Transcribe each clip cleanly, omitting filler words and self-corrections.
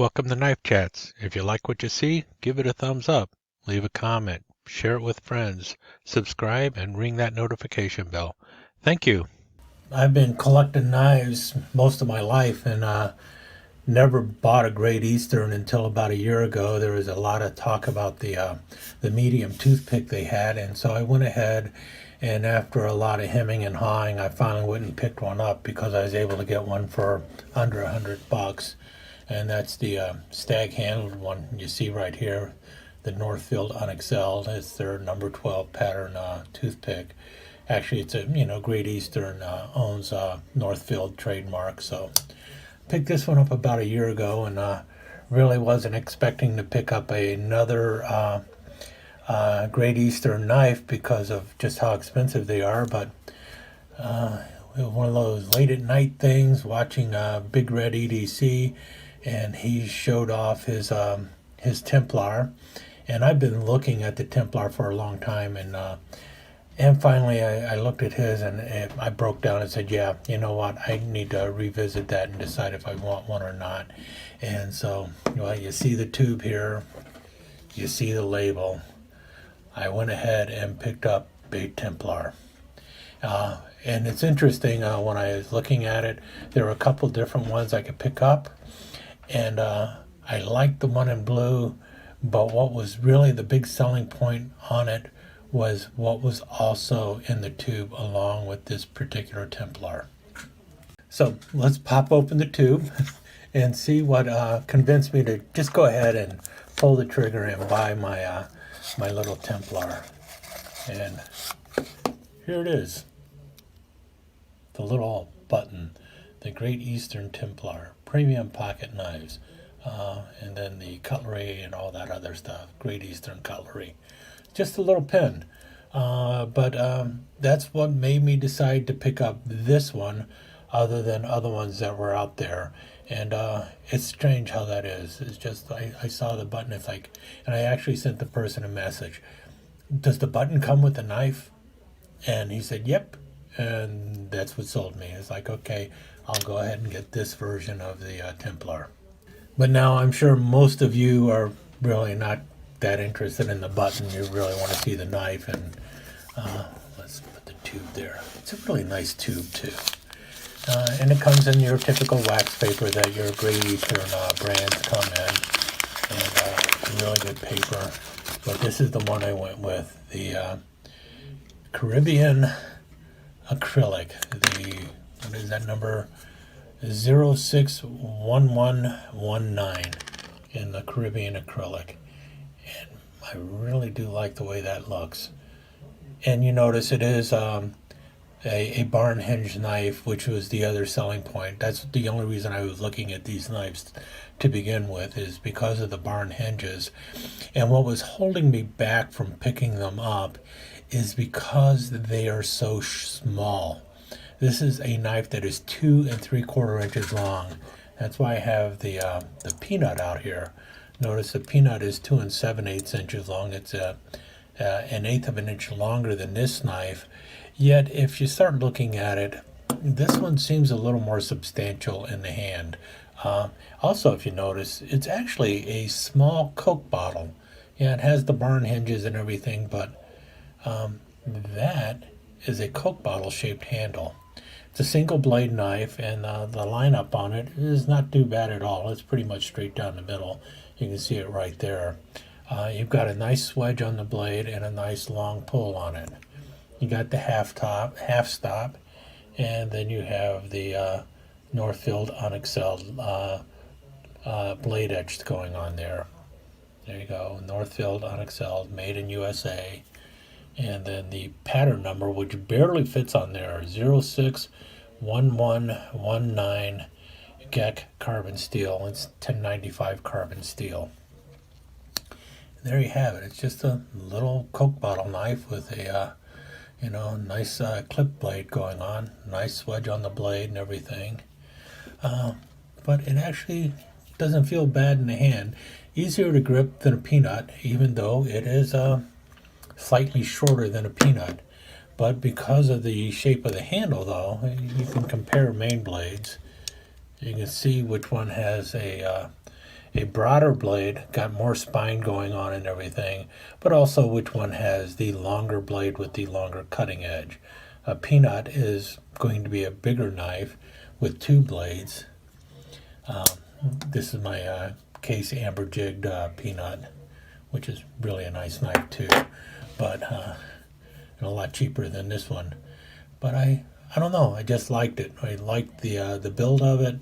Welcome to Knife Chats. If you like what you see, give it a thumbs up, leave a comment, share it with friends, subscribe, and ring that notification bell. Thank you. I've been collecting knives most of my life and never bought a Great Eastern until about a year ago. There was a lot of talk about the medium toothpick they had, and so I went ahead and after a lot of hemming and hawing, I finally went and picked one up because I was able to get one for under $100, and that's the stag handled one you see right here, the Northfield UN-X-LD. It's their number 12 pattern toothpick. Actually, it's a Great Eastern owns Northfield trademark. So picked this one up about a year ago, and really wasn't expecting to pick up another Great Eastern knife because of just how expensive they are. But one of those late at night things, watching Big Red EDC, and he showed off his Templar, and I've been looking at the Templar for a long time, and finally, I looked at his and I broke down and said, yeah, you know what? I need to revisit that and decide if I want one or not. And so, well, you see the tube here, you see the label. I went ahead and picked up a Templar. And it's interesting, when I was looking at it, there were a couple different ones I could pick up. And I liked the one in blue, but what was really the big selling point on it was what was also in the tube along with this particular Templar. So let's pop open the tube and see what convinced me to just go ahead and pull the trigger and buy my little Templar. And here it is, the little button, the Great Eastern Templar, premium pocket knives, and then the cutlery and all that other stuff, Great Eastern Cutlery. Just a little pen. But that's what made me decide to pick up this one other than other ones that were out there. And it's strange how that is. It's just, I saw the button, it's like, and I actually sent the person a message. Does the button come with the knife? And he said, yep. And that's what sold me. It's like, okay, I'll go ahead and get this version of the Templar. But now I'm sure most of you are really not that interested in the button. You really want to see the knife, and let's put the tube there. It's a really nice tube too, and it comes in your typical wax paper that your Great Eastern brands come in, and really good paper. But this is the one I went with, the Caribbean Acrylic. The, what is that number? 061119 in the Caribbean Acrylic. I really do like the way that looks. And you notice it is a barn hinge knife, which was the other selling point. That's the only reason I was looking at these knives to begin with, is because of the barn hinges. And what was holding me back from picking them up is because they are so small. This is a knife that is 2 3/4 inches long. That's why I have the peanut out here. Notice the peanut is 2 7/8 inches long. It's an eighth of an inch longer than this knife. Yet, if you start looking at it, this one seems a little more substantial in the hand. Also, if you notice, it's actually a small Coke bottle. Yeah, it has the barn hinges and everything, but that is a Coke bottle shaped handle. It's a single blade knife, and the lineup on it is not too bad at all. It's pretty much straight down the middle. You can see it right there. You've got a nice wedge on the blade and a nice long pull on it. You got the half stop, and then you have the Northfield UN-X-LD blade edge going on there. There you go, Northfield UN-X-LD, made in USA. And then the pattern number, which barely fits on there, 061119 GEC carbon steel. It's 1095 carbon steel. And there you have it. It's just a little Coke bottle knife with a nice clip blade going on, nice wedge on the blade and everything. But it actually doesn't feel bad in the hand. Easier to grip than a peanut, even though it is slightly shorter than a peanut. But because of the shape of the handle, though, you can compare main blades. You can see which one has a a broader blade, got more spine going on and everything, but also which one has the longer blade with the longer cutting edge. A peanut is going to be a bigger knife with two blades. This is my case amber jigged peanut, which is really a nice knife too, but and a lot cheaper than this one. But I don't know. I just liked it. I liked the build of it.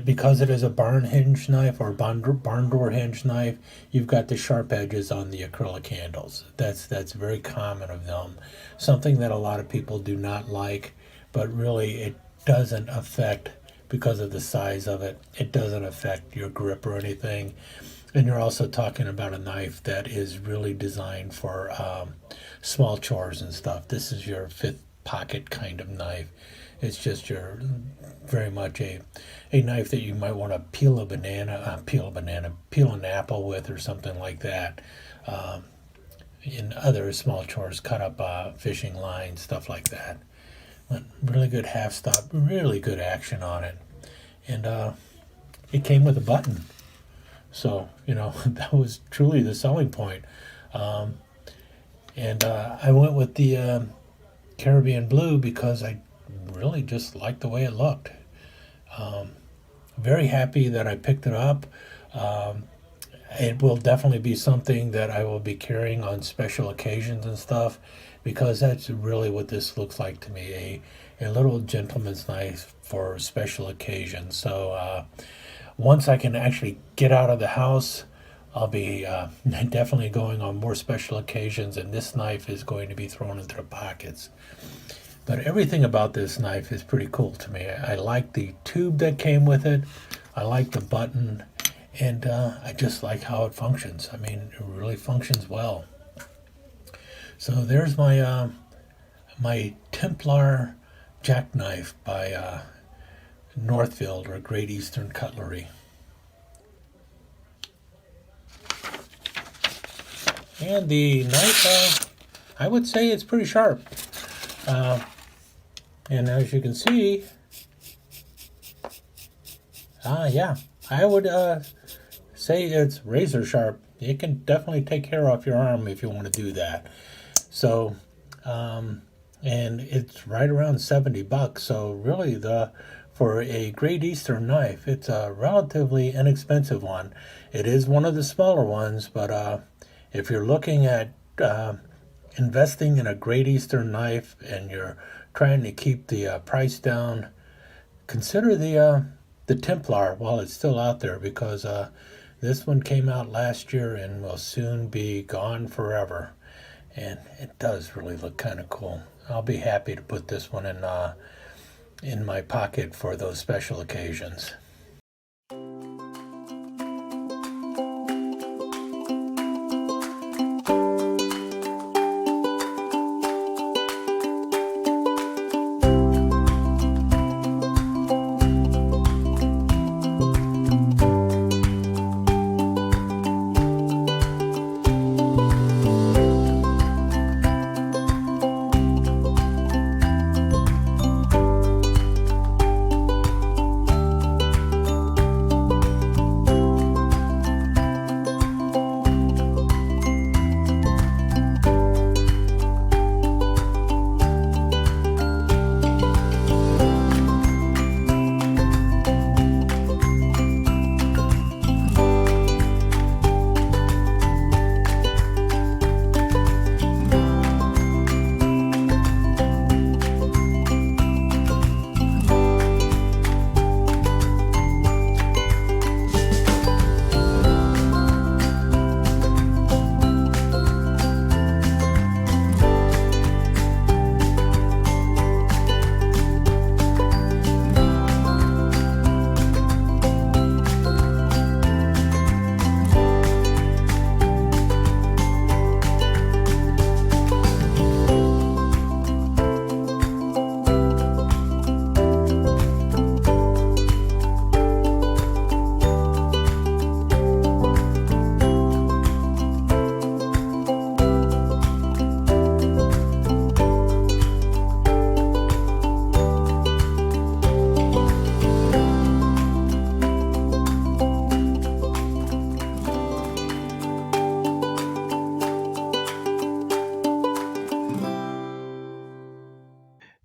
Because it is a barn hinge knife or barn door hinge knife, you've got the sharp edges on the acrylic handles. That's very common of them. Something that a lot of people do not like, but really it doesn't affect, because of the size of it, it doesn't affect your grip or anything. And you're also talking about a knife that is really designed for small chores and stuff. This is your fifth pocket kind of knife. It's just very much a knife that you might want to peel an apple with or something like that. In other small chores, cut up fishing lines, stuff like that. But really good half stop, really good action on it. And it came with a button. So, that was truly the selling point. And I went with the Caribbean Blue because I really just liked the way it looked. Very happy that I picked it up. It will definitely be something that I will be carrying on special occasions and stuff, because that's really what this looks like to me, a little gentleman's knife for special occasions. So once I can actually get out of the house, I'll be definitely going on more special occasions, and this knife is going to be thrown into the pockets. But everything about this knife is pretty cool to me. I like the tube that came with it. I like the button, and I just like how it functions. I mean, it really functions well. So there's my my Templar jackknife by Northfield, or Great Eastern Cutlery. And the knife, I would say it's pretty sharp. And as you can see, yeah, I would say it's razor sharp. It can definitely take hair off your arm if you want to do that. So, and it's right around $70. So really, for a Great Eastern knife, it's a relatively inexpensive one. It is one of the smaller ones, but if you're looking at investing in a Great Eastern knife and you're trying to keep the price down, consider the Templar while it's still out there, because this one came out last year and will soon be gone forever. And it does really look kind of cool. I'll be happy to put this one in my pocket for those special occasions.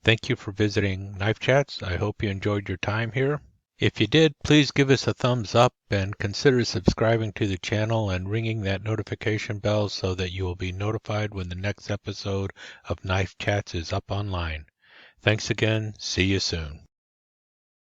Thank you for visiting Knife Chats. I hope you enjoyed your time here. If you did, please give us a thumbs up and consider subscribing to the channel and ringing that notification bell so that you will be notified when the next episode of Knife Chats is up online. Thanks again. See you soon.